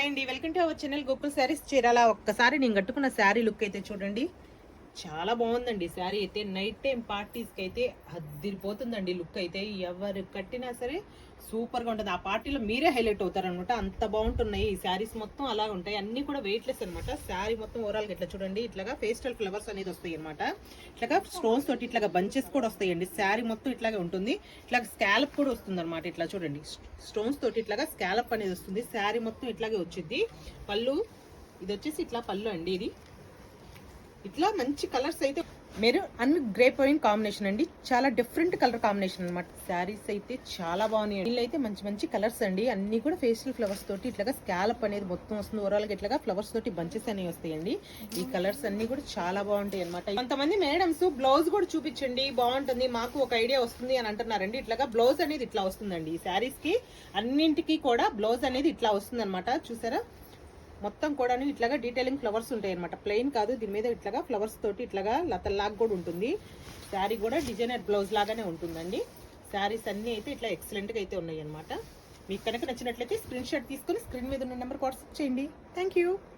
Hi అండి, welcome to our channel Gokul saris Chirala. ఒక్కసారి నేను కట్టుకున్న శారీ లుక్ అయితే చూడండి, చాలా బాగుందండి. శారీ అయితే నైట్ టైం పార్టీస్కి అయితే అదిరిపోతుందండి. లుక్ అయితే ఎవరు కట్టినా సరే సూపర్గా ఉంటుంది. ఆ పార్టీలో మీరే హైలైట్ అవుతారనమాట, అంత బాగుంటున్నాయి ఈ శారీస్. మొత్తం అలా ఉంటాయి, అన్ని కూడా వెయిట్లెస్ అనమాట. శారీ మొత్తం ఓవరాల్గా ఇట్లా చూడండి, ఇట్లాగా పేస్టల్ ఫ్లవర్స్ అనేది వస్తాయి అనమాట. ఇట్లాగా స్టోన్స్ తోటి ఇట్లాగా బంచెస్ కూడా వస్తాయండి. శారీ మొత్తం ఇట్లాగే ఉంటుంది. ఇట్లా స్కాలప్ కూడా వస్తుంది అనమాట. ఇట్లా చూడండి, స్టోన్స్ తోటి ఇట్లాగా స్కాలప్ అనేది వస్తుంది. శారీ మొత్తం ఇట్లాగే వచ్చింది. పళ్ళు ఇది వచ్చేసి ఇట్లా పళ్ళు అండి. ఇది ఇట్లా మంచి కలర్స్ అయితే maroon and grey point combination అండి. చాలా డిఫరెంట్ కలర్ కాంబినేషన్ అనమాట. శారీస్ అయితే చాలా బాగున్నాయి. వీళ్ళు అయితే మంచి మంచి కలర్స్ అండి. అన్ని కూడా ఫేషియల్ ఫ్లవర్స్ తోటి ఇట్లాగా స్కాలప్ అనేది మొత్తం వస్తుంది. ఓవరాల్ గా ఇట్లాగా ఫ్లవర్స్ తోటి బంచెస్ అనేవి వస్తాయండి. ఈ కలర్స్ అన్ని కూడా చాలా బాగుంటాయి అనమాట. కొంతమంది మేడమ్స్ బ్లౌజ్ కూడా చూపించండి బాగుంటుంది, మాకు ఒక ఐడియా వస్తుంది అని అంటున్నారండి. ఇట్లాగా బ్లౌజ్ అనేది ఇట్లా వస్తుందండి. ఈ శారీస్ కి అన్నింటికి కూడా బ్లౌజ్ అనేది ఇట్లా వస్తుంది అనమాట. చూసారా, మొత్తం కూడా ఇట్లాగా డీటెయిలింగ్ ఫ్లవర్స్ ఉంటాయి అనమాట. ప్లెయిన్ కాదు, దీని మీద ఇట్లాగా ఫ్లవర్స్ తోటి ఇట్లాగా లతల్లాగా కూడా ఉంటుంది. శారీ కూడా డిజైనర్ బ్లౌజ్ లాగానే ఉంటుందండి. శారీస్ అన్ని అయితే ఇట్లా ఎక్సలెంట్గా అయితే ఉన్నాయి అనమాట. మీకు కనుక నచ్చినట్లయితే స్క్రీన్ షాట్ తీసుకొని స్క్రీన్ మీద ఉన్న నెంబర్ వాట్సాప్ చేయండి. Thank you.